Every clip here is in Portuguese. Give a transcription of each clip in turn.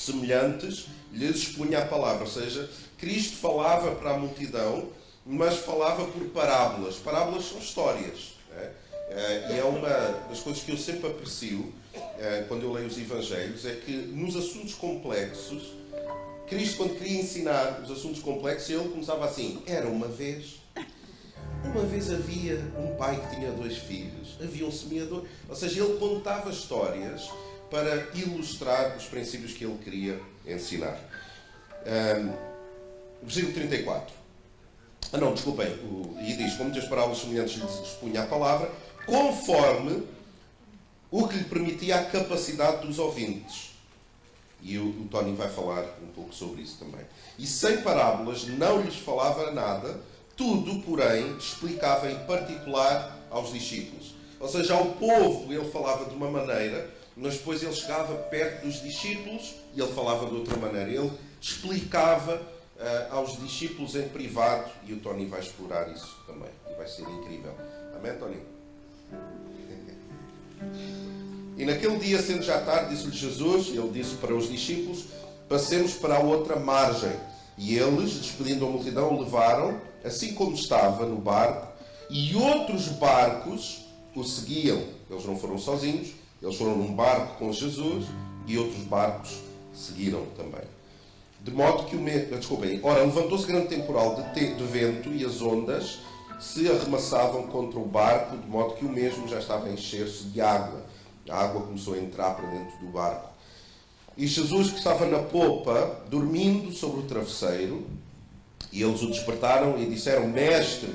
semelhantes, lhes expunha a palavra. Ou seja, Cristo falava para a multidão, mas falava por parábolas. Parábolas são histórias. E é uma das coisas que eu sempre aprecio quando eu leio os Evangelhos, é que nos assuntos complexos, Cristo, quando queria ensinar os assuntos complexos, ele começava assim: era uma vez havia um pai que tinha 2 filhos, havia um semeador. Ou seja, ele contava histórias para ilustrar os princípios que ele queria ensinar. Versículo 34. E diz: com muitas parábolas semelhantes lhes expunha a palavra, conforme o que lhe permitia a capacidade dos ouvintes. E o Tony vai falar um pouco sobre isso também. E sem parábolas não lhes falava nada, tudo, porém, explicava em particular aos discípulos. Ou seja, ao povo ele falava de uma maneira, mas depois ele chegava perto dos discípulos e ele falava de outra maneira. Ele explicava aos discípulos em privado, e o Tony vai explorar isso também. E vai ser incrível. Amém, Tony? E naquele dia, sendo já tarde, disse-lhe Jesus, ele disse para os discípulos: passemos para a outra margem. E eles, despedindo a multidão, o levaram, assim como estava, no barco, e outros barcos o seguiam. Eles não foram sozinhos, eles foram num barco com Jesus, e outros barcos seguiram também. De modo que ora, levantou-se grande temporal de vento, e as ondas se arremessavam contra o barco, de modo que o mesmo já estava a encher-se de água. A água começou a entrar para dentro do barco. E Jesus, que estava na popa, dormindo sobre o travesseiro, e eles o despertaram e disseram: Mestre,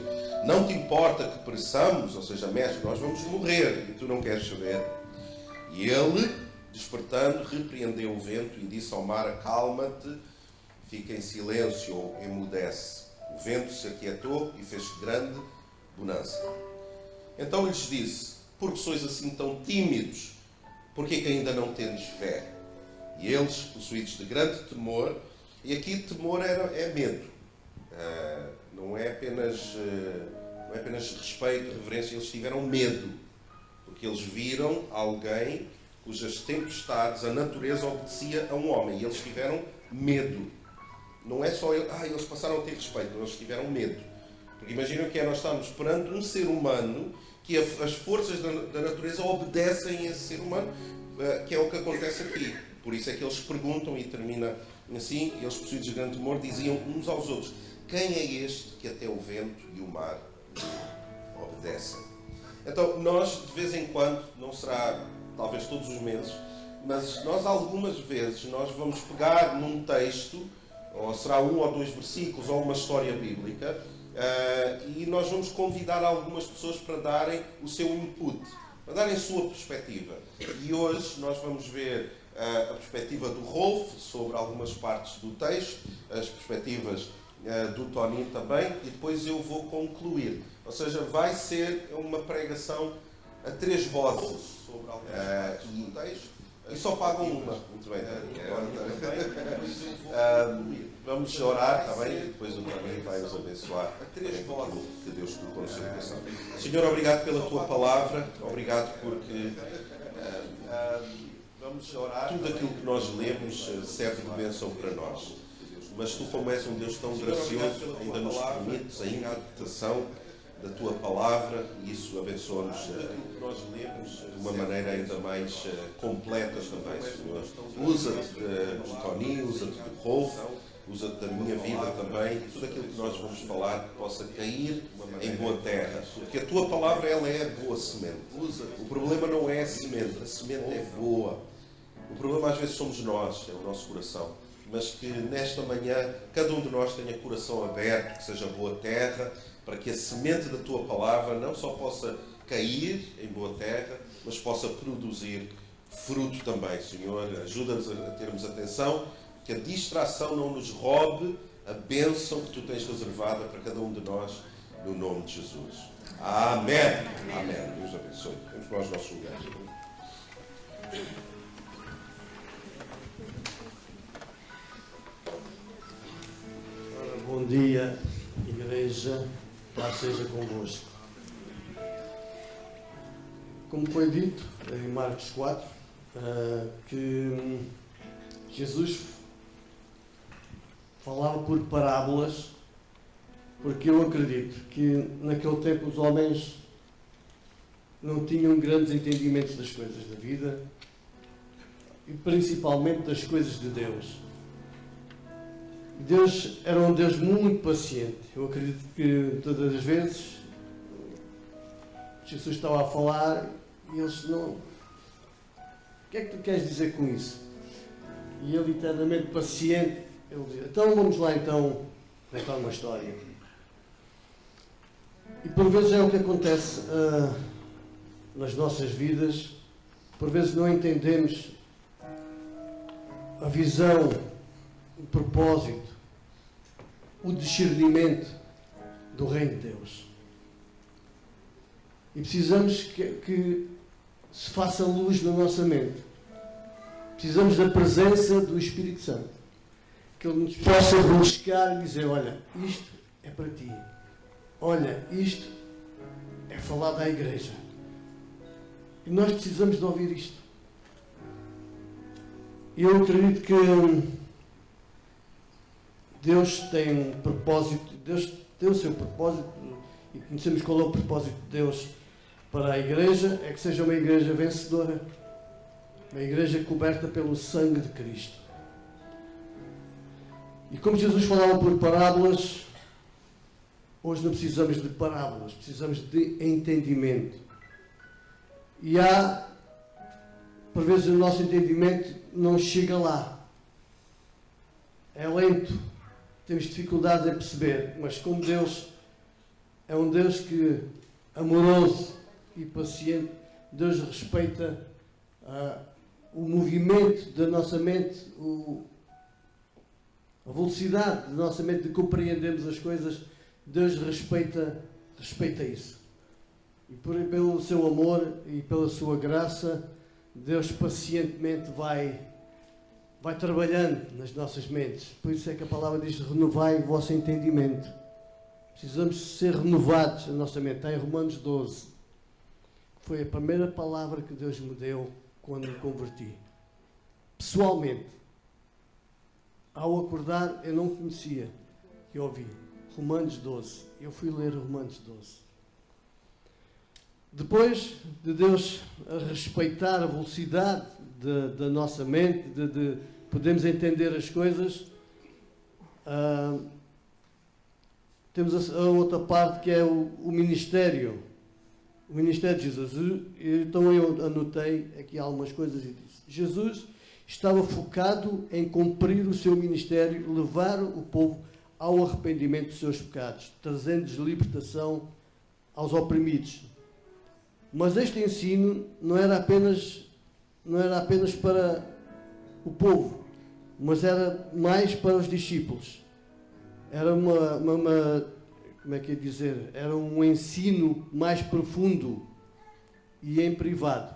não te importa que pereçamos? Ou seja, Mestre, nós vamos morrer, e tu não queres saber. E ele, despertando, repreendeu o vento e disse ao mar: acalma-te, fica em silêncio ou emudece. O vento se aquietou e fez grande bonança. Então lhes disse: porque sois assim tão tímidos? Porque é que ainda não tendes fé? E eles, possuídos de grande temor, e aqui temor é medo, não é apenas respeito, reverência, eles tiveram medo, porque eles viram alguém cujas tempestades, a natureza obedecia a um homem, e eles tiveram medo. Não é só eles passaram a ter respeito, não, eles tiveram medo. Porque imaginam que nós estamos perante um ser humano que as forças da natureza obedecem a esse ser humano, que é o que acontece aqui. Por isso é que eles perguntam, e termina assim, eles, possuídos de grande temor, diziam uns aos outros: quem é este que até o vento e o mar obedecem? Então, nós, de vez em quando, não será talvez todos os meses, mas nós algumas vezes nós vamos pegar num texto, ou será 1 ou 2 versículos, ou uma história bíblica, e nós vamos convidar algumas pessoas para darem o seu input, para darem a sua perspectiva. E hoje nós vamos ver a perspectiva do Rolf sobre algumas partes do texto, as perspectivas do Tony também, e depois eu vou concluir. Ou seja, vai ser uma pregação a 3 vozes sobre algumas partes do texto. E só pagam uma. Muito bem. Vamos orar, está bem? E depois o Tony vai nos abençoar. A 3 vozes que Deus colocou no seu coração. Senhor, obrigado pela tua palavra. Obrigado porque tudo aquilo que nós lemos serve de bênção para nós. Mas tu, como és um Deus tão gracioso, ainda nos permites a interpretação da tua palavra, e isso abençoa-nos de uma maneira ainda mais completa também, Senhor. Usa-te do Tony, usa-te do Rolf, usa-te da minha vida também, e tudo aquilo que nós vamos falar que possa cair em boa terra, porque a tua palavra, ela é boa semente. O problema não é a semente é boa. O problema às vezes somos nós, é o nosso coração. Mas que nesta manhã cada um de nós tenha coração aberto, que seja boa terra, para que a semente da tua palavra não só possa cair em boa terra, mas possa produzir fruto também, Senhor. Ajuda-nos a termos atenção, que a distração não nos roube a bênção que tu tens reservada para cada um de nós, no nome de Jesus. Amém. Amém. Deus abençoe. Vamos para os nossos lugares. Bom dia, igreja, paz seja convosco. Como foi dito em Marcos 4, que Jesus falava por parábolas, porque eu acredito que naquele tempo os homens não tinham grandes entendimentos das coisas da vida e principalmente das coisas de Deus. Deus era um Deus muito paciente. Eu acredito que todas as vezes Jesus estava a falar e eles não... O que é que tu queres dizer com isso? E ele, eternamente paciente, ele diz, então vamos lá então contar uma história. E por vezes é o que acontece nas nossas vidas. Por vezes não entendemos a visão, o propósito, o discernimento do reino de Deus. E precisamos que se faça luz na nossa mente. Precisamos da presença do Espírito Santo. Que Ele nos possa buscar e dizer, olha, isto é para ti. Olha, isto é falado à igreja. E nós precisamos de ouvir isto. E eu acredito que Deus tem um propósito, Deus tem o seu propósito, e conhecemos qual é o propósito de Deus para a igreja, é que seja uma igreja vencedora, uma igreja coberta pelo sangue de Cristo. E como Jesus falava por parábolas, hoje não precisamos de parábolas, precisamos de entendimento. E por vezes o nosso entendimento não chega lá. É lento, temos dificuldade em perceber, mas como Deus é um Deus que amoroso e paciente, Deus respeita o movimento da nossa mente, a velocidade da nossa mente de compreendermos as coisas. Deus respeita isso. E pelo seu amor e pela sua graça, Deus pacientemente vai trabalhando nas nossas mentes. Por isso é que a palavra diz, renovai o vosso entendimento. Precisamos ser renovados na nossa mente. Está em Romanos 12. Foi a primeira palavra que Deus me deu quando me converti. Pessoalmente. Ao acordar, eu não conhecia. Eu ouvi Romanos 12. Eu fui ler Romanos 12. Depois de Deus respeitar a velocidade da nossa mente, de podermos entender as coisas, temos a outra parte que é o ministério. O ministério de Jesus. Então eu anotei aqui algumas coisas e disse: Jesus estava focado em cumprir o seu ministério, levar o povo ao arrependimento dos seus pecados, trazendo-lhes libertação aos oprimidos. Mas este ensino não era apenas para o povo, mas era mais para os discípulos. Era como é que ia dizer? Era um ensino mais profundo e em privado.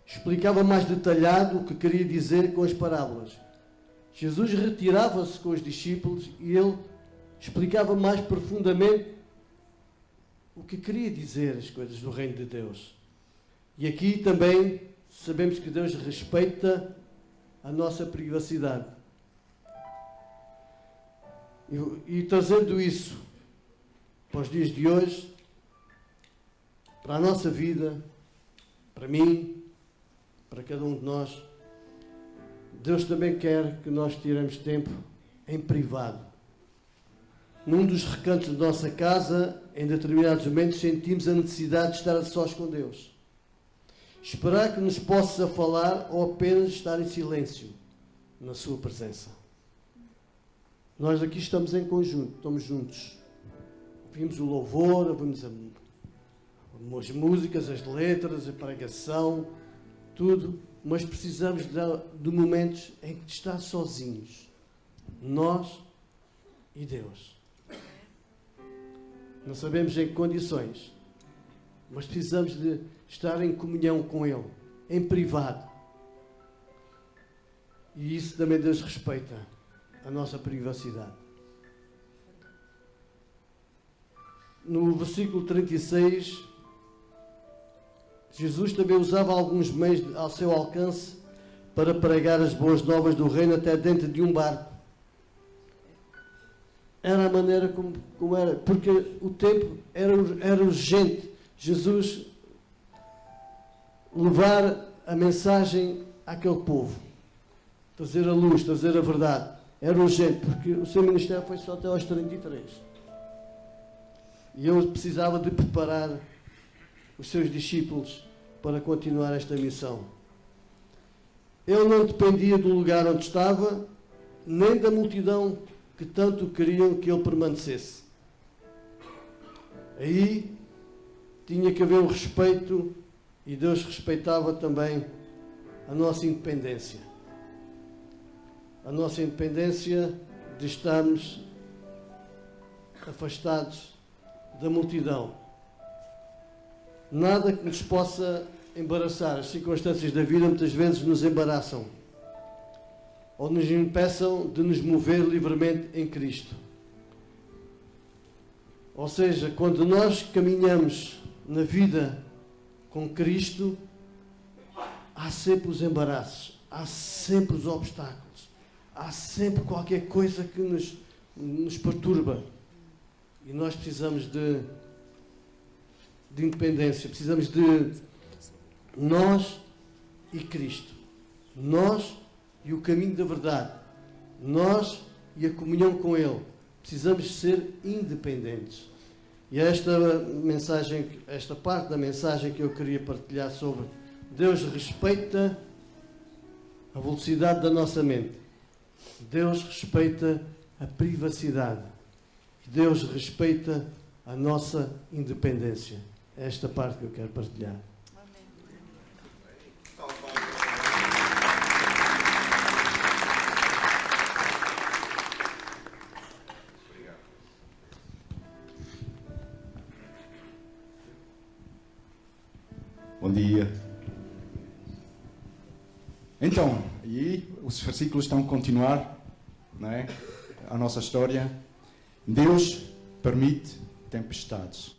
Explicava mais detalhado o que queria dizer com as parábolas. Jesus retirava-se com os discípulos e ele explicava mais profundamente o que queria dizer as coisas do reino de Deus. E aqui também sabemos que Deus respeita a nossa privacidade. E trazendo isso para os dias de hoje, para a nossa vida, para mim, para cada um de nós, Deus também quer que nós tiremos tempo em privado. Num dos recantos da nossa casa, em determinados momentos, sentimos a necessidade de estar a sós com Deus. Esperar que nos possa falar ou apenas estar em silêncio na sua presença. Nós aqui estamos em conjunto, estamos juntos. Ouvimos o louvor, ouvimos as músicas, as letras, a pregação, tudo, mas precisamos de momentos em que estar sozinhos. Nós e Deus. Não sabemos em que condições, mas precisamos de estar em comunhão com Ele, em privado. E isso também Deus respeita, a nossa privacidade. No versículo 36, Jesus também usava alguns meios ao seu alcance para pregar as boas novas do reino até dentro de um barco. Era a maneira como era, porque o tempo era urgente. Jesus levar a mensagem àquele povo, trazer a luz, trazer a verdade, era urgente, porque o seu ministério foi só até aos 33. E ele precisava de preparar os seus discípulos para continuar esta missão. Ele não dependia do lugar onde estava, nem da multidão que tanto queriam que ele permanecesse. Aí tinha que haver um respeito, e Deus respeitava também a nossa independência. A nossa independência de estarmos afastados da multidão. Nada que nos possa embaraçar. As circunstâncias da vida muitas vezes nos embaraçam ou nos impeçam de nos mover livremente em Cristo. Ou seja, quando nós caminhamos na vida com Cristo, há sempre os embaraços, há sempre os obstáculos, há sempre qualquer coisa que nos perturba. E nós precisamos de independência, precisamos de nós e Cristo, nós e o caminho da verdade, nós e a comunhão com Ele. Precisamos ser independentes. E esta mensagem, esta parte da mensagem que eu queria partilhar sobre Deus respeita a velocidade da nossa mente. Deus respeita a privacidade. Deus respeita a nossa independência. É esta parte que eu quero partilhar. Bom dia. Então, e os versículos estão a continuar, não é? A nossa história. Deus permite tempestades.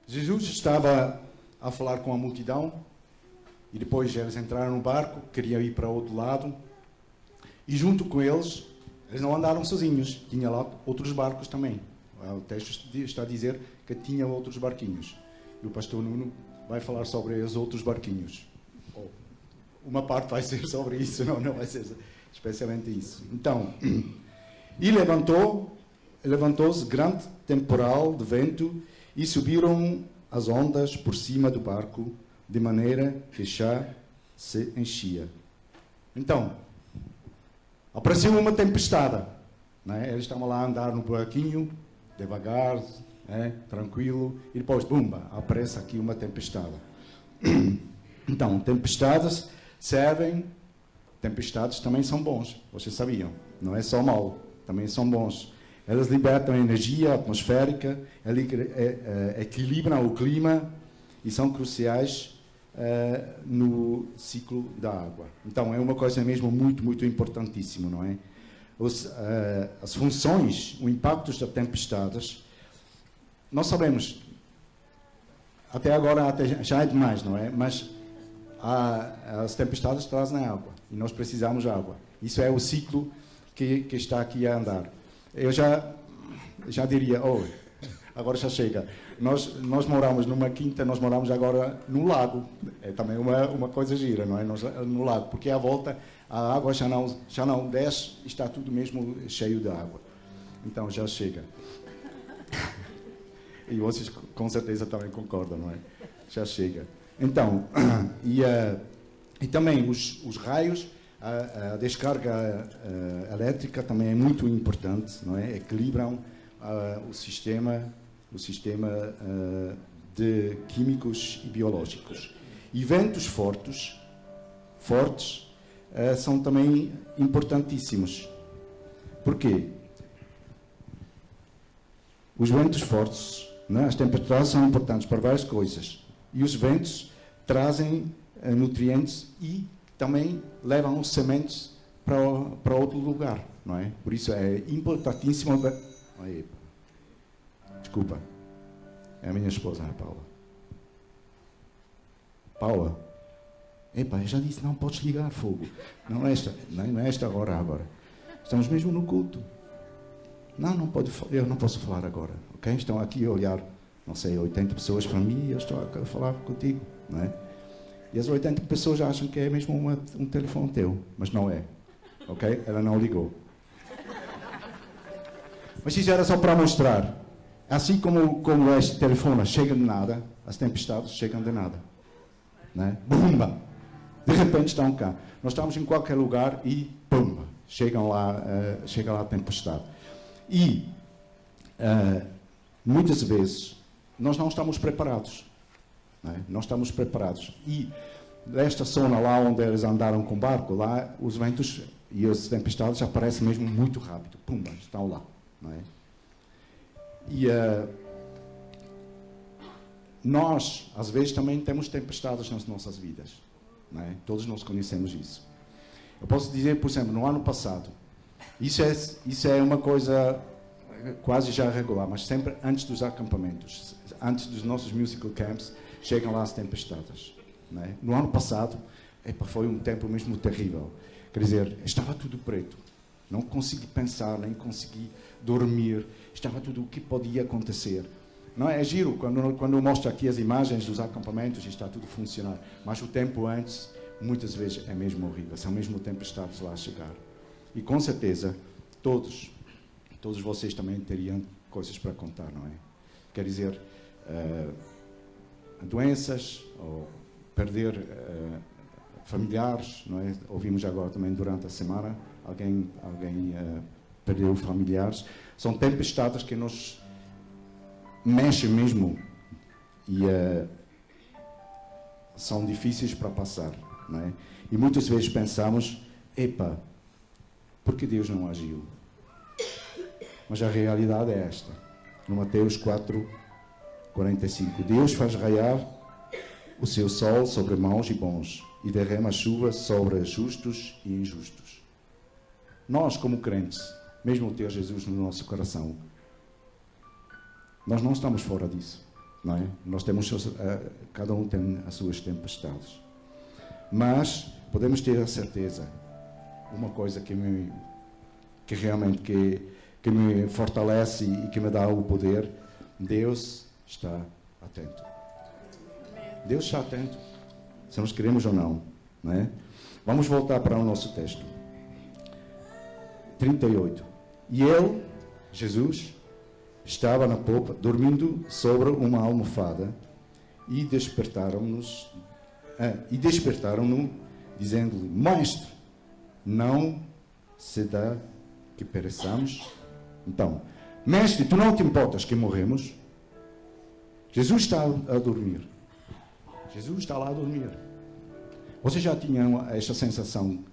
Jesus estava a falar com a multidão e depois eles entraram no barco, queriam ir para outro lado e junto com eles não andaram sozinhos, tinha lá outros barcos também. O texto está a dizer que tinha outros barquinhos. E o pastor Nuno vai falar sobre os outros barquinhos. Uma parte vai ser sobre isso, não vai ser especialmente isso. Então, e levantou-se grande temporal de vento e subiram as ondas por cima do barco, de maneira que já se enchia. Então, apareceu uma tempestade. Né? Eles estavam lá a andar no barquinho, devagar, tranquilo, e depois, bumba, aparece aqui uma tempestade. Então, tempestades também são bons, vocês sabiam, não é só mau, também são bons. Elas libertam energia atmosférica, equilibram o clima e são cruciais no ciclo da água. Então, é uma coisa mesmo muito, muito importantíssima, não é? As funções, o impacto das tempestades, nós sabemos, até agora já é demais, não é? Mas as tempestades trazem água e nós precisamos de água. Isso é o ciclo que está aqui a andar. Eu já diria, agora já chega. Nós moramos numa quinta, nós moramos agora no lago. É também uma coisa gira, não é? No lago, porque à volta a água já não desce, está tudo mesmo cheio de água. Então já chega. E vocês com certeza também concordam, não é? Já chega. Então, e também os raios, a descarga elétrica também é muito importante, não é? Equilibram o sistema de químicos e biológicos. E ventos fortes são também importantíssimos. Por quê? Os ventos fortes, né? As tempestades são importantes para várias coisas. E os ventos trazem nutrientes e também levam os sementes para outro lugar, não é? Por isso é importantíssimo. Desculpa, é a minha esposa, a Paula. Paula, Epá, eu já disse, não podes ligar fogo. Não é esta hora agora. Estamos mesmo no culto. Não pode, eu não posso falar agora. Ok? Estão aqui a olhar, não sei, 80 pessoas para mim e eu estou a falar contigo. Não é? E as 80 pessoas acham que é mesmo um telefone teu, mas não é. Ok? Ela não ligou. Mas isso era só para mostrar. Assim como este telefone chega de nada, as tempestades chegam de nada. Né? Bumba! De repente estão cá. Nós estamos em qualquer lugar e pumba! Chega lá a tempestade. E muitas vezes nós não estamos preparados. Né? Não estamos preparados. E nesta zona lá onde eles andaram com o barco, lá os ventos e as tempestades aparecem mesmo muito rápido. Pumba! Estão lá. Não é? E nós, às vezes, também temos tempestades nas nossas vidas. Não é? Todos nós conhecemos isso. Eu posso dizer, por exemplo, no ano passado, isso é uma coisa quase já regular, mas sempre antes dos acampamentos, antes dos nossos musical camps, chegam lá as tempestades. Não é? No ano passado, foi um tempo mesmo terrível. Quer dizer, estava tudo preto. Não consegui pensar, nem consegui dormir. Estava tudo o que podia acontecer. Não é giro quando eu mostro aqui as imagens dos acampamentos e está tudo a funcionar. Mas o tempo antes, muitas vezes, é mesmo horrível. São mesmo tempestades lá a chegar. E com certeza, todos vocês também teriam coisas para contar, não é? Quer dizer, doenças, ou perder familiares, não é? Ouvimos agora também durante a semana, alguém perdeu familiares. São tempestades que nos mexem mesmo e são difíceis para passar, não é? E muitas vezes pensamos, por que Deus não agiu? Mas a realidade é esta. No Mateus 4:45, Deus faz raiar o seu sol sobre maus e bons e derrama chuva sobre justos e injustos. Nós, como crentes, mesmo ter Jesus no nosso coração, nós não estamos fora disso, não é? Nós temos, cada um tem as suas tempestades. Mas podemos ter a certeza, uma coisa que realmente me fortalece e que me dá o poder, Deus está atento. Deus está atento, se nós queremos ou não, não é? Vamos voltar para o nosso texto. 38. E ele, Jesus, estava na popa, dormindo sobre uma almofada, e despertaram-no, dizendo-lhe: Mestre, não se dá que pereçamos? Então, mestre, tu não te importas que morremos? Jesus está a dormir. Jesus está lá a dormir. Vocês já tinham esta sensação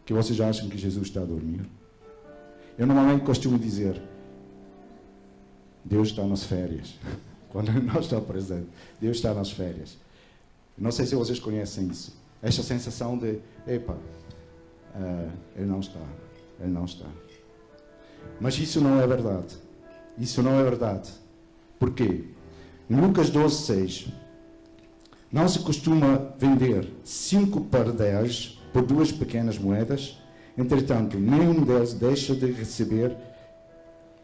que vocês acham que Jesus está a dormir? Eu normalmente costumo dizer: Deus está nas férias. Quando não está presente, Deus está nas férias. Não sei se vocês conhecem isso. Esta sensação de, Ele não está. Ele não está. Mas isso não é verdade. Isso não é verdade. Porquê? Em Lucas 12:6, não se costuma vender 5 pardais por 2 pequenas moedas. Entretanto, nenhum deles deixa de receber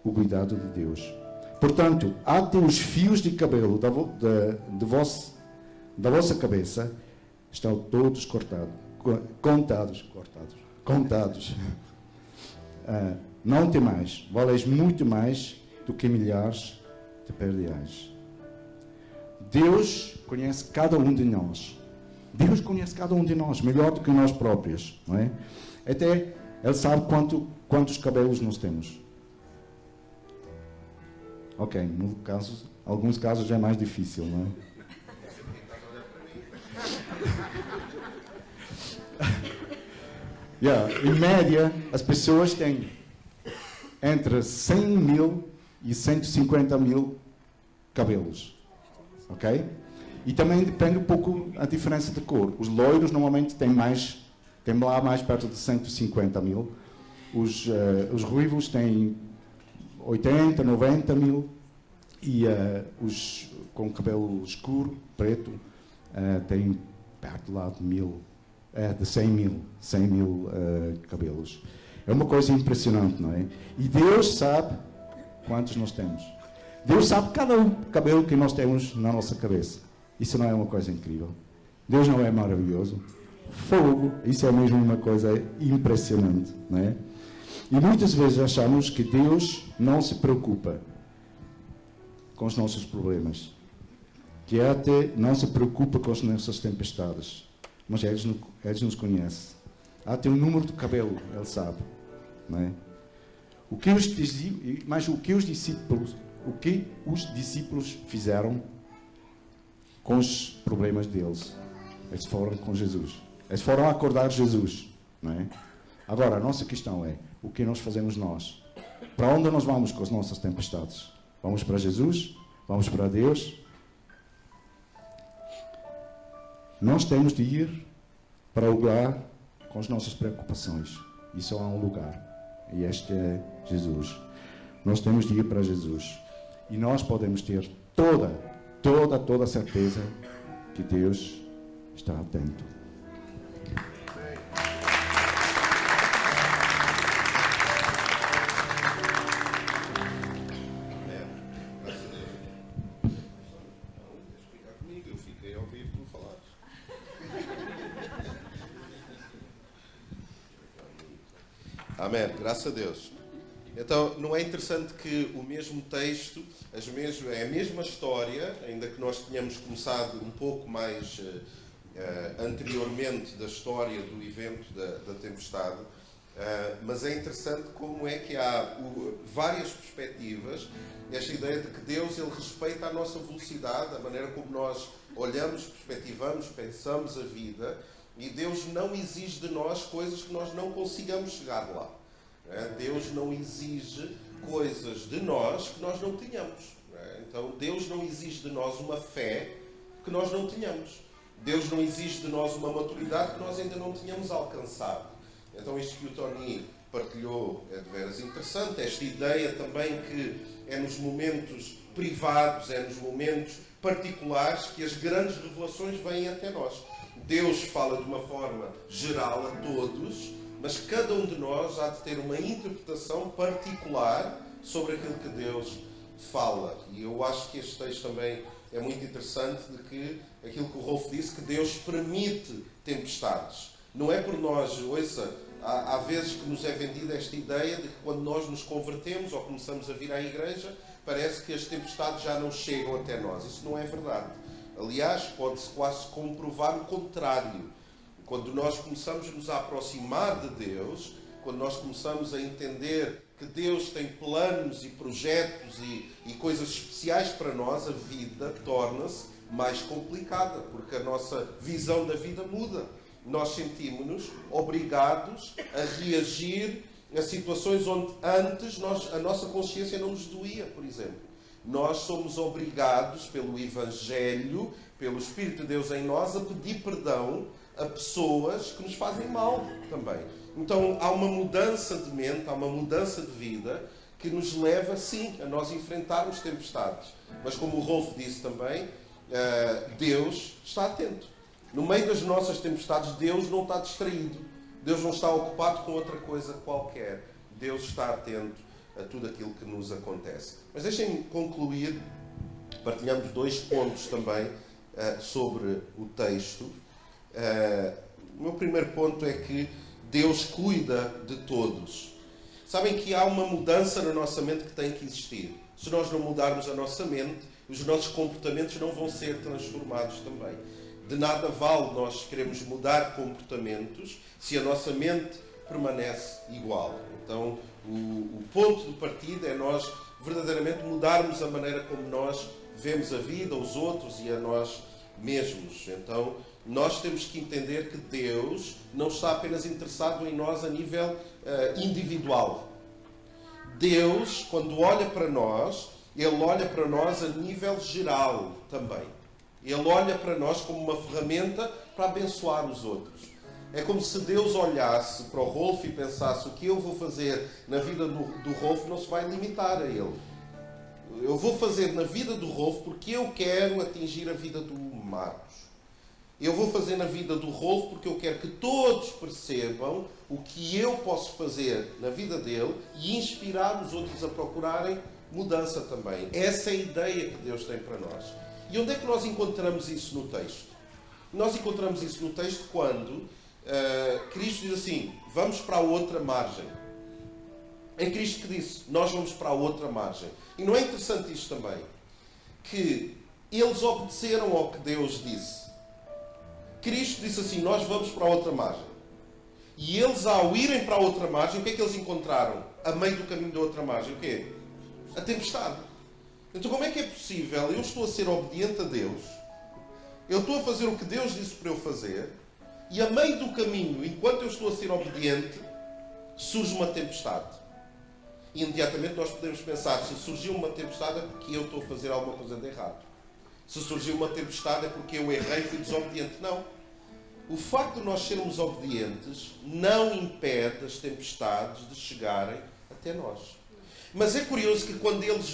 o cuidado de Deus. Portanto, até os fios de cabelo da vossa cabeça estão todos contados. Não temais, valeis muito mais do que milhares de perdiais. Deus conhece cada um de nós. Deus conhece cada um de nós melhor do que nós próprios, não é? Até Ele sabe quantos cabelos nós temos. Ok, alguns casos já é mais difícil, não é? Em média, as pessoas têm entre 100 mil e 150 mil cabelos. Ok? E também depende um pouco a diferença de cor. Os loiros normalmente têm lá mais perto de 150 mil. Os ruivos têm 80, 90 mil. E os com cabelo escuro, preto, têm perto lá de 100 mil cabelos. É uma coisa impressionante, não é? E Deus sabe quantos nós temos. Deus sabe cada cabelo que nós temos na nossa cabeça. Isso não é uma coisa incrível? Deus não é maravilhoso? Fogo, isso é mesmo uma coisa impressionante, não é? E muitas vezes achamos que Deus não se preocupa com os nossos problemas, que até não se preocupa com as nossas tempestades, mas Ele nos conhece. Até o número de cabelo, Ele sabe, não é? O que os discípulos fizeram com os problemas deles? Eles foram com Jesus. Eles foram acordar Jesus, não é? Agora, a nossa questão é, o que nós fazemos nós? Para onde nós vamos com as nossas tempestades? Vamos para Jesus? Vamos para Deus? Nós temos de ir para o lugar com as nossas preocupações. E só há um lugar. E este é Jesus. Nós temos de ir para Jesus. E nós podemos ter toda a certeza que Deus está atento. Amém, graças a Deus. Então, não é interessante que o mesmo texto, é a mesma história, ainda que nós tenhamos começado um pouco mais anteriormente da história do evento da tempestade, mas é interessante como é que há várias perspectivas, esta ideia de que Deus ele respeita a nossa velocidade, a maneira como nós olhamos, perspectivamos, pensamos a vida, e Deus não exige de nós coisas que nós não consigamos chegar lá. Deus não exige coisas de nós que nós não tenhamos. Então, Deus não exige de nós uma fé que nós não tenhamos. Deus não exige de nós uma maturidade que nós ainda não tenhamos alcançado. Então, isto que o Tony partilhou é de veras interessante. Esta ideia também que é nos momentos privados, é nos momentos particulares que as grandes revelações vêm até nós. Deus fala de uma forma geral a todos, mas cada um de nós há de ter uma interpretação particular sobre aquilo que Deus fala. E eu acho que este texto também é muito interessante, de que aquilo que o Rolf disse, que Deus permite tempestades. Não é por nós, ouça, há vezes que nos é vendida esta ideia de que quando nós nos convertemos ou começamos a vir à igreja, parece que as tempestades já não chegam até nós. Isso não é verdade. Aliás, pode-se quase comprovar o contrário. Quando nós começamos a nos aproximar de Deus, quando nós começamos a entender que Deus tem planos e projetos e coisas especiais para nós, a vida torna-se mais complicada, porque a nossa visão da vida muda. Nós sentimos-nos obrigados a reagir a situações onde antes a nossa consciência não nos doía, por exemplo. Nós somos obrigados pelo Evangelho, pelo Espírito de Deus em nós, a pedir perdão a pessoas que nos fazem mal também. Então há uma mudança de mente, há uma mudança de vida que nos leva, sim, a nós enfrentarmos tempestades. Mas como o Rolf disse também, Deus está atento. No meio das nossas tempestades, Deus não está distraído. Deus não está ocupado com outra coisa qualquer. Deus está atento a tudo aquilo que nos acontece. Mas deixem-me concluir, partilhamos 2 pontos também sobre o texto. O meu primeiro ponto é que Deus cuida de todos. Sabem que há uma mudança na nossa mente que tem que existir. Se nós não mudarmos a nossa mente, os nossos comportamentos não vão ser transformados também. De nada vale nós queremos mudar comportamentos se a nossa mente permanece igual. Então, o ponto de partida é nós verdadeiramente mudarmos a maneira como nós vemos a vida, os outros e a nós mesmos. Então, nós temos que entender que Deus não está apenas interessado em nós a nível individual. Deus, quando olha para nós, Ele olha para nós a nível geral também. Ele olha para nós como uma ferramenta para abençoar os outros. É como se Deus olhasse para o Rolf e pensasse: o que eu vou fazer na vida do Rolf não se vai limitar a ele. Eu vou fazer na vida do Rolf porque eu quero atingir a vida do Marcos. Eu vou fazer na vida do Rolf porque eu quero que todos percebam o que eu posso fazer na vida dele e inspirar os outros a procurarem mudança também. Essa é a ideia que Deus tem para nós. E onde é que nós encontramos isso no texto? Nós encontramos isso no texto quando Cristo diz assim, vamos para a outra margem. É Cristo que disse, nós vamos para a outra margem. E não é interessante isto também? Que eles obedeceram ao que Deus disse. Cristo disse assim, nós vamos para a outra margem. E eles, ao irem para a outra margem, o que é que eles encontraram? A meio do caminho da outra margem, o quê? A tempestade. Então como é que é possível? Eu estou a ser obediente a Deus, eu estou a fazer o que Deus disse para eu fazer, e a meio do caminho, enquanto eu estou a ser obediente, surge uma tempestade. E imediatamente nós podemos pensar, se surgiu uma tempestade é porque eu estou a fazer alguma coisa de errado. Se surgiu uma tempestade é porque eu errei e fui desobediente. Não. O facto de nós sermos obedientes não impede as tempestades de chegarem até nós. Mas é curioso que quando eles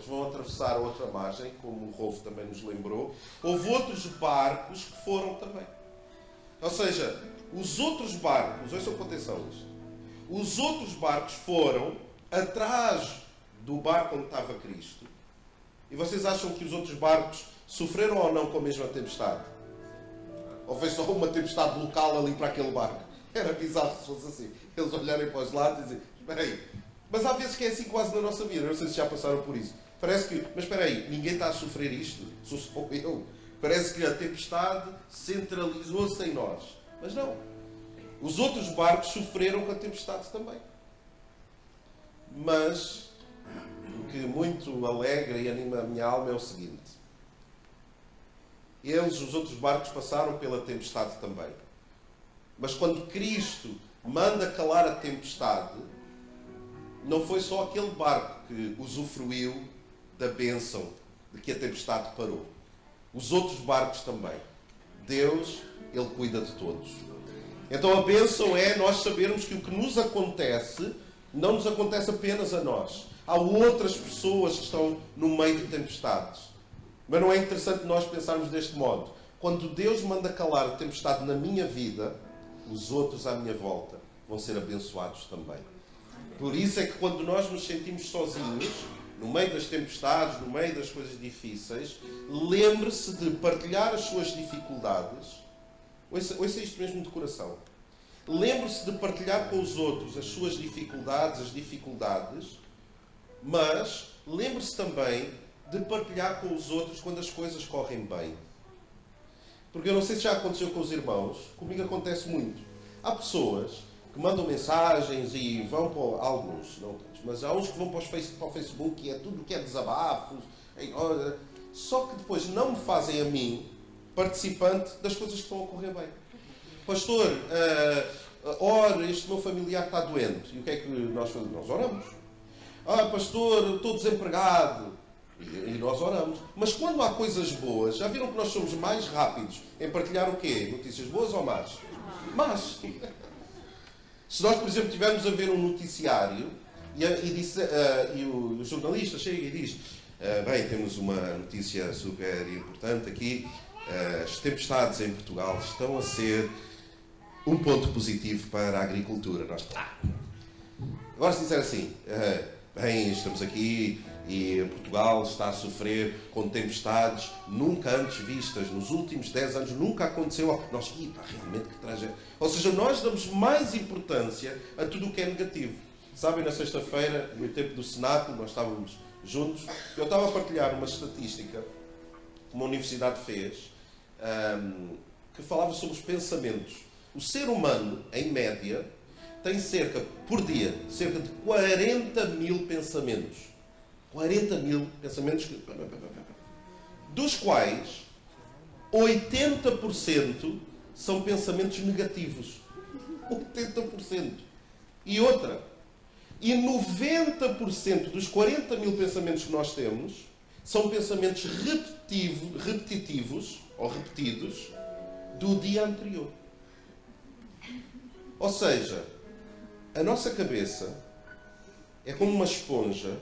vão atravessar a outra margem, como o Rolf também nos lembrou, houve outros barcos que foram também. Ou seja, os outros barcos, ouçam com atenção isto, os outros barcos foram atrás do barco onde estava Cristo. E vocês acham que os outros barcos sofreram ou não com a mesma tempestade? Ou foi só uma tempestade local ali para aquele barco? Era bizarro se fosse assim. Eles olharem para os lados e dizem, espera aí. Mas há vezes que é assim quase na nossa vida. Eu não sei se já passaram por isso. Parece que, mas espera aí, ninguém está a sofrer isto. Sou eu. Parece que a tempestade centralizou-se em nós. Mas não. Os outros barcos sofreram com a tempestade também. Mas o que muito alegra e anima a minha alma é o seguinte. Os outros barcos, passaram pela tempestade também. Mas quando Cristo manda calar a tempestade, não foi só aquele barco que usufruiu da bênção de que a tempestade parou. Os outros barcos também. Deus, Ele cuida de todos. Então a bênção é nós sabermos que o que nos acontece não nos acontece apenas a nós. Há outras pessoas que estão no meio de tempestades. Mas não é interessante nós pensarmos deste modo. Quando Deus manda calar a tempestade na minha vida, os outros à minha volta vão ser abençoados também. Por isso é que quando nós nos sentimos sozinhos, no meio das tempestades, no meio das coisas difíceis, lembre-se de partilhar as suas dificuldades. Ouça isto mesmo de coração. Lembre-se de partilhar com os outros as suas dificuldades, mas lembre-se também de partilhar com os outros quando as coisas correm bem. Porque eu não sei se já aconteceu com os irmãos, comigo acontece muito. Há pessoas que mandam mensagens e vão para alguns, não todos, mas há uns que vão para o Facebook e é tudo que é desabafos. Só que depois não me fazem a mim participante das coisas que estão a correr bem. Pastor, ora, este meu familiar está doente. E o que é que nós fazemos? Nós oramos. Pastor, estou desempregado. E nós oramos. Mas quando há coisas boas, já viram que nós somos mais rápidos em partilhar o quê? Notícias boas ou más? Más. Se nós, por exemplo, estivermos a ver um noticiário e o jornalista chega e diz bem, temos uma notícia super importante aqui, as tempestades em Portugal estão a ser um ponto positivo para a agricultura. Nós, agora se disser assim, bem, estamos aqui e Portugal está a sofrer com tempestades nunca antes vistas, nos últimos 10 anos nunca aconteceu. Nós, realmente que tragédia. Ou seja, nós damos mais importância a tudo o que é negativo. Sabem, na sexta-feira, no tempo do Senado, nós estávamos juntos, eu estava a partilhar uma estatística que uma universidade fez, que falava sobre os pensamentos. O ser humano, em média, tem por dia, cerca de 40 mil pensamentos. 40 mil pensamentos, dos quais 80% são pensamentos negativos. 80%. E outra. E 90% dos 40 mil pensamentos que nós temos são pensamentos repetitivos ou repetidos do dia anterior. Ou seja, a nossa cabeça é como uma esponja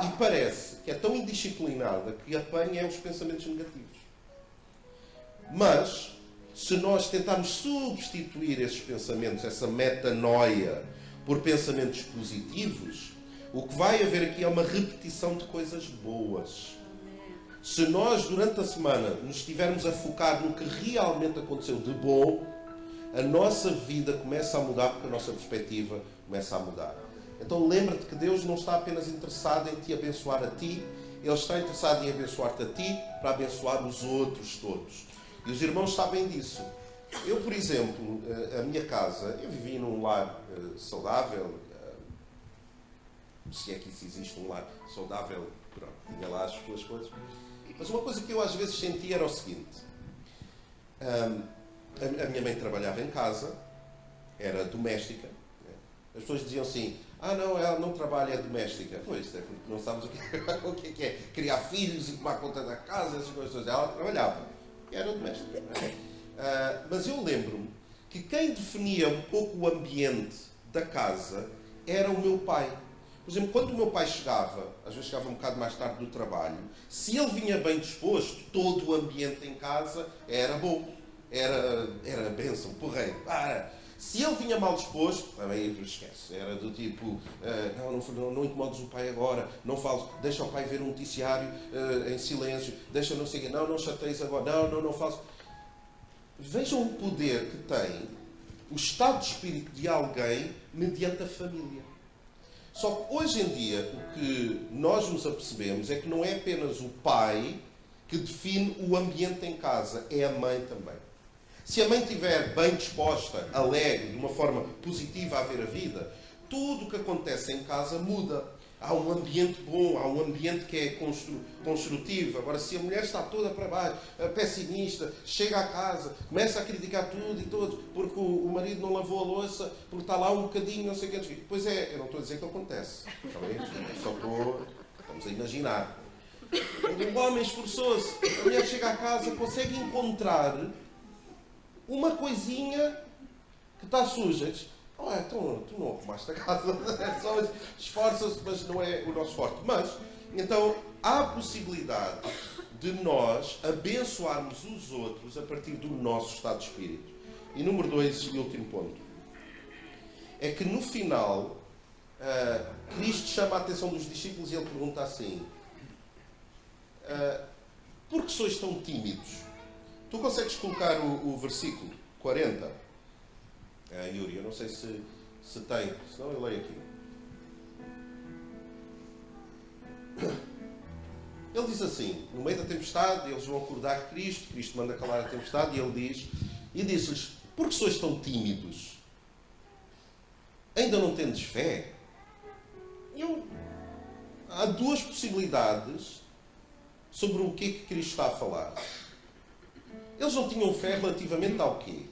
e parece que é tão indisciplinada que apanha os pensamentos negativos. Mas, se nós tentarmos substituir esses pensamentos, essa metanoia, por pensamentos positivos, o que vai haver aqui é uma repetição de coisas boas. Se nós, durante a semana, nos estivermos a focar no que realmente aconteceu de bom, a nossa vida começa a mudar, porque a nossa perspectiva começa a mudar. Então lembra-te que Deus não está apenas interessado em te abençoar a ti, Ele está interessado em abençoar-te a ti para abençoar os outros todos. E os irmãos sabem disso. Eu, por exemplo, a minha casa, eu vivi num lar saudável, se é que isso existe, um lar saudável, pronto, tinha lá as suas coisas. Mas uma coisa que eu às vezes sentia era o seguinte: a minha mãe trabalhava em casa, era doméstica. As pessoas diziam assim: ah não, ela não trabalha, é doméstica. Pois, é porque não sabes o que é criar filhos e tomar conta da casa, essas coisas. Ela trabalhava, era doméstica. Mas eu lembro-me que quem definia um pouco o ambiente da casa era o meu pai. Por exemplo, quando o meu pai chegava, às vezes chegava um bocado mais tarde do trabalho, se ele vinha bem disposto, todo o ambiente em casa era bom. Era bênção, porreiro. Se ele vinha mal disposto, também esquece. Era do tipo, não incomodes o pai agora, não fales, deixa o pai ver um noticiário em silêncio, deixa não sei o quê, não chateies agora, não fales. Vejam o poder que tem o estado de espírito de alguém mediante a família. Só que hoje em dia o que nós nos apercebemos é que não é apenas o pai que define o ambiente em casa, é a mãe também. Se a mãe estiver bem disposta, alegre, de uma forma positiva a ver a vida, tudo o que acontece em casa muda. Há um ambiente bom, há um ambiente que é construtivo. Agora, se a mulher está toda para baixo, pessimista, chega à casa, começa a criticar tudo e todos, porque o marido não lavou a louça, porque está lá um bocadinho, não sei o que. Pois é, eu não estou a dizer que acontece. Só estamos a imaginar. Um homem esforçou-se, a mulher chega à casa, consegue encontrar uma coisinha que está suja. Então tu não arrumaste a casa, só esforça-se, mas não é o nosso forte. Mas, então, há a possibilidade de nós abençoarmos os outros a partir do nosso estado de espírito. E número 2, e último ponto, é que no final, Cristo chama a atenção dos discípulos e ele pergunta assim: por que sois tão tímidos? Tu consegues colocar o versículo 40? Yuri, eu não sei se tem, senão eu leio aqui. Ele diz assim: no meio da tempestade, eles vão acordar Cristo manda calar a tempestade, e ele diz, e disse-lhes: por que sois tão tímidos? Ainda não tendes fé? Há duas possibilidades sobre o que é que Cristo está a falar. Eles não tinham fé relativamente ao quê?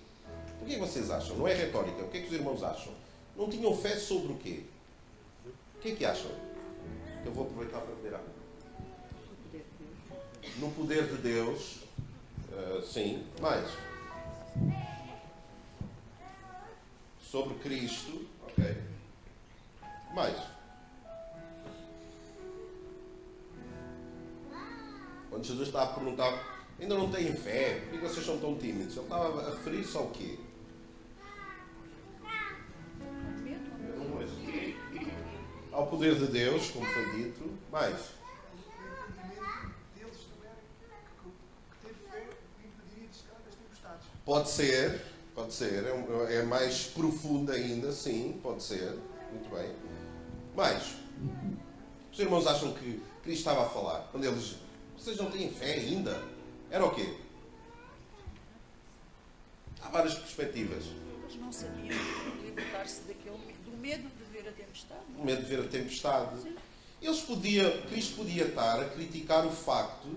O que é que vocês acham? Não é retórica. O que é que os irmãos acham? Não tinham fé sobre o quê? O que é que acham? Eu vou aproveitar para beber água. No poder de Deus. Sim. Mais. Sobre Cristo. Ok. Mais. Quando Jesus está a perguntar: ainda não têm fé? Por que vocês são tão tímidos? Ele estava a referir-se ao quê? Ao poder de Deus, como foi dito. Mais. Pode ser. É mais profundo ainda, sim, pode ser. Muito bem. Mais. Os irmãos acham que Cristo estava a falar? Quando eles: vocês não têm fé ainda? Era o quê? Há várias perspectivas. Eles não sabiam libertar-se do medo de ver a tempestade. O medo de ver a tempestade. Cristo podia estar a criticar o facto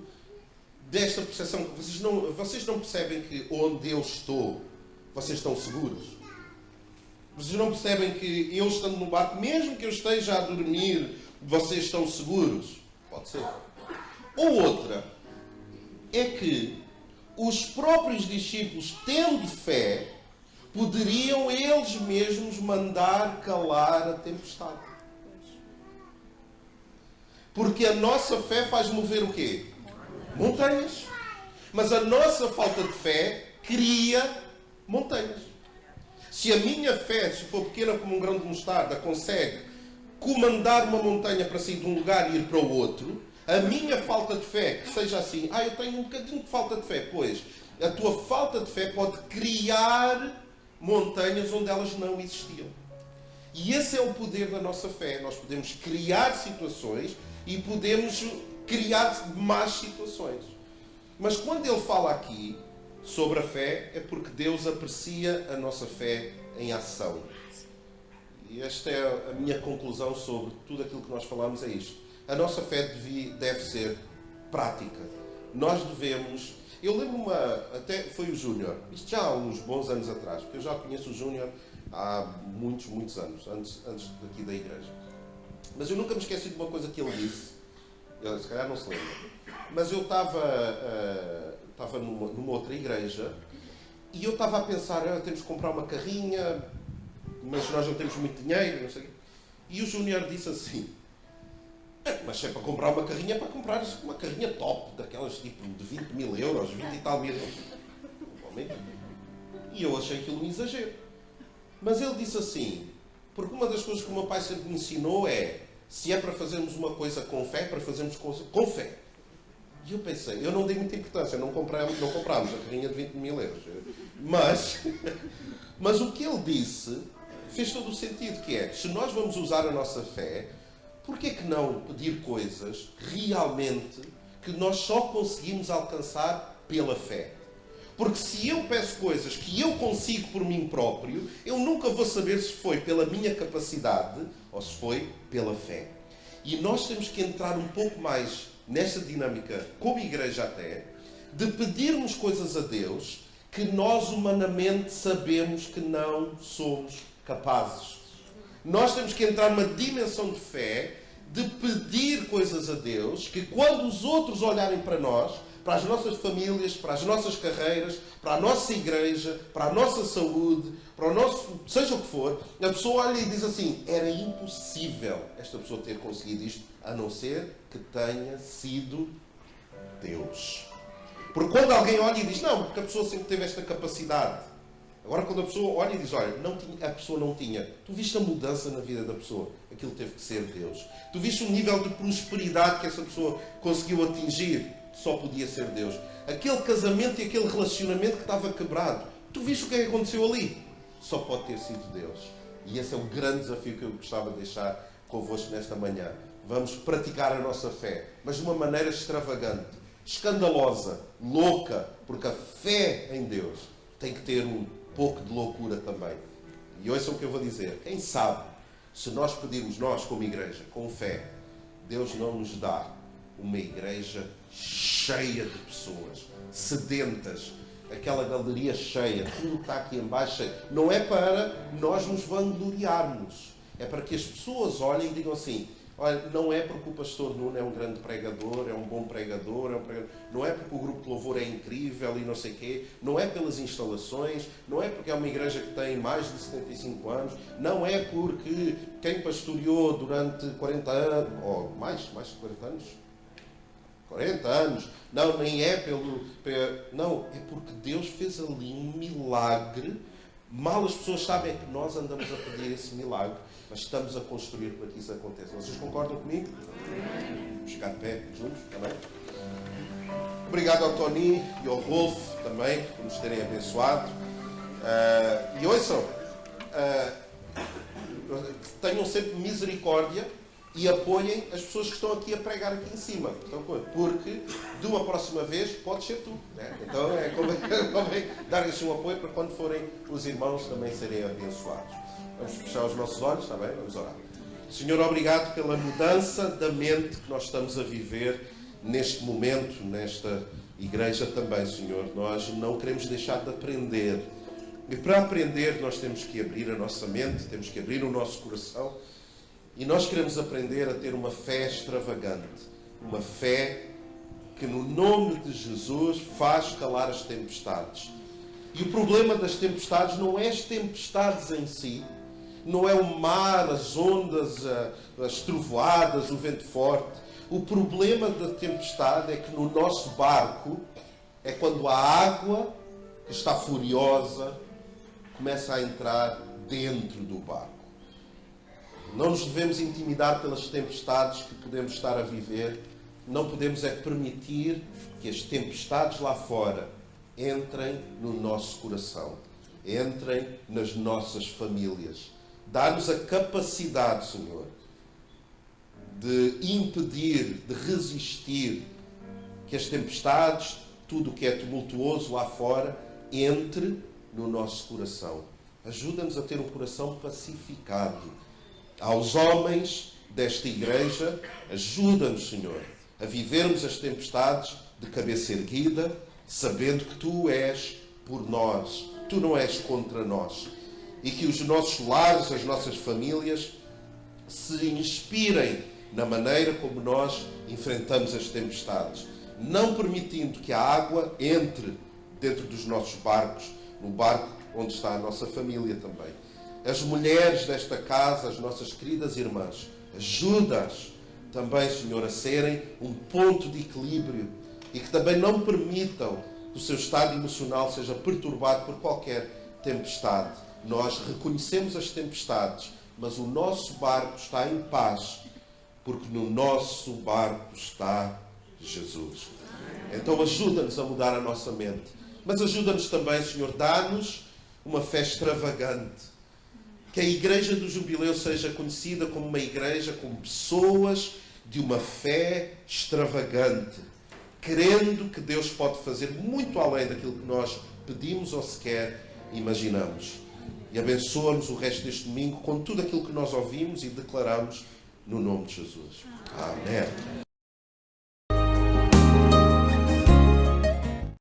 desta percepção. Vocês não percebem que onde eu estou, vocês estão seguros? Vocês não percebem que eu estando no barco, mesmo que eu esteja a dormir, vocês estão seguros? Pode ser. Ou outra, é que os próprios discípulos, tendo fé, poderiam eles mesmos mandar calar a tempestade. Porque a nossa fé faz mover o quê? Montanhas. Mas a nossa falta de fé cria montanhas. Se a minha fé, se for pequena como um grão de mostarda, consegue comandar uma montanha para sair de um lugar e ir para o outro, a minha falta de fé, que seja assim, eu tenho um bocadinho de falta de fé, pois a tua falta de fé pode criar montanhas onde elas não existiam. E esse é o poder da nossa fé. Nós podemos criar situações e podemos criar más situações. Mas quando ele fala aqui sobre a fé, é porque Deus aprecia a nossa fé em ação. E esta é a minha conclusão sobre tudo aquilo que nós falamos, é isto. A nossa fé deve ser prática. Nós devemos... Eu lembro-me, até foi o Júnior, isto já há uns bons anos atrás, porque eu já conheço o Júnior há muitos, muitos anos, antes daqui da igreja. Mas eu nunca me esqueci de uma coisa que ele disse. Ele, se calhar não se lembra. Mas eu estava numa outra igreja e eu estava a pensar, temos que comprar uma carrinha, mas nós não temos muito dinheiro, não sei o quê. E o Júnior disse assim, mas se é para comprar uma carrinha, é para comprar uma carrinha top, daquelas tipo de 20 mil euros, 20 e tal mil euros. E eu achei aquilo um exagero. Mas ele disse assim, porque uma das coisas que o meu pai sempre me ensinou é, se é para fazermos uma coisa com fé, para fazermos com fé. E eu pensei, eu não dei muita importância, não comprámos a carrinha de 20 mil euros. Mas o que ele disse fez todo o sentido, que é, se nós vamos usar a nossa fé, por que não pedir coisas realmente que nós só conseguimos alcançar pela fé? Porque se eu peço coisas que eu consigo por mim próprio, eu nunca vou saber se foi pela minha capacidade ou se foi pela fé. E nós temos que entrar um pouco mais nesta dinâmica, como igreja até, de pedirmos coisas a Deus que nós humanamente sabemos que não somos capazes. Nós temos que entrar numa dimensão de fé, de pedir coisas a Deus, que quando os outros olharem para nós, para as nossas famílias, para as nossas carreiras, para a nossa igreja, para a nossa saúde, para o nosso, seja o que for, a pessoa olha e diz assim, era impossível esta pessoa ter conseguido isto, a não ser que tenha sido Deus. Porque quando alguém olha e diz, não, porque a pessoa sempre teve esta capacidade. Agora, quando a pessoa olha e diz, olha, a pessoa não tinha. Tu viste a mudança na vida da pessoa. Aquilo teve que ser Deus. Tu viste o nível de prosperidade que essa pessoa conseguiu atingir. Só podia ser Deus. Aquele casamento e aquele relacionamento que estava quebrado. Tu viste o que é que aconteceu ali? Só pode ter sido Deus. E esse é o grande desafio que eu gostava de deixar convosco nesta manhã. Vamos praticar a nossa fé, mas de uma maneira extravagante, escandalosa, louca, porque a fé em Deus tem que ter um pouco de loucura também. E ouçam o que eu vou dizer. Quem sabe, se nós pedirmos, nós como igreja, com fé, Deus não nos dá uma igreja cheia de pessoas, sedentas, aquela galeria cheia, tudo que está aqui em baixo, não é para nós nos vangloriarmos, é para que as pessoas olhem e digam assim, olha, não é porque o pastor Nuno é um grande pregador, é um bom pregador, não é porque o grupo de louvor é incrível e não sei o quê, não é pelas instalações, não é porque é uma igreja que tem mais de 75 anos, não é porque quem pastoreou durante 40 anos, ou mais de 40 anos, 40 anos, não, nem é não, é porque Deus fez ali um milagre. Mal as pessoas sabem que nós andamos a pedir esse milagre, mas estamos a construir para que isso aconteça. Vocês concordam comigo? Vamos chegar de pé juntos também. Obrigado ao Tony e ao Rolf também por nos terem abençoado. E ouçam, tenham sempre misericórdia e apoiem as pessoas que estão aqui a pregar aqui em cima. Porque de uma próxima vez pode ser tu. Né? Então convém dar-lhes um apoio para quando forem os irmãos também serem abençoados. Vamos fechar os nossos olhos, está bem? Vamos orar. Senhor, obrigado pela mudança da mente que nós estamos a viver neste momento, nesta igreja também, Senhor. Nós não queremos deixar de aprender. E para aprender nós temos que abrir a nossa mente, temos que abrir o nosso coração. E nós queremos aprender a ter uma fé extravagante. Uma fé que no nome de Jesus faz calar as tempestades. E o problema das tempestades não é as tempestades em si, não é o mar, as ondas, as trovoadas, o vento forte. O problema da tempestade é que no nosso barco é quando a água, que está furiosa, começa a entrar dentro do barco. Não nos devemos intimidar pelas tempestades que podemos estar a viver. Não podemos permitir que as tempestades lá fora entrem no nosso coração, entrem nas nossas famílias. Dá-nos a capacidade, Senhor, de impedir, de resistir que as tempestades, tudo o que é tumultuoso lá fora, entre no nosso coração. Ajuda-nos a ter um coração pacificado. Aos homens desta igreja, ajuda-nos, Senhor, a vivermos as tempestades de cabeça erguida, sabendo que Tu és por nós, Tu não és contra nós. E que os nossos lares, as nossas famílias, se inspirem na maneira como nós enfrentamos as tempestades, não permitindo que a água entre dentro dos nossos barcos, no barco onde está a nossa família também. As mulheres desta casa, as nossas queridas irmãs, ajuda-as também, Senhor, a serem um ponto de equilíbrio e que também não permitam que o seu estado emocional seja perturbado por qualquer tempestade. Nós reconhecemos as tempestades, mas o nosso barco está em paz, porque no nosso barco está Jesus. Então ajuda-nos a mudar a nossa mente. Mas ajuda-nos também, Senhor, dá-nos uma fé extravagante. Que a Igreja do Jubileu seja conhecida como uma igreja com pessoas de uma fé extravagante, crendo que Deus pode fazer muito além daquilo que nós pedimos ou sequer imaginamos. E abençoa-nos o resto deste domingo com tudo aquilo que nós ouvimos e declaramos no nome de Jesus. Amém.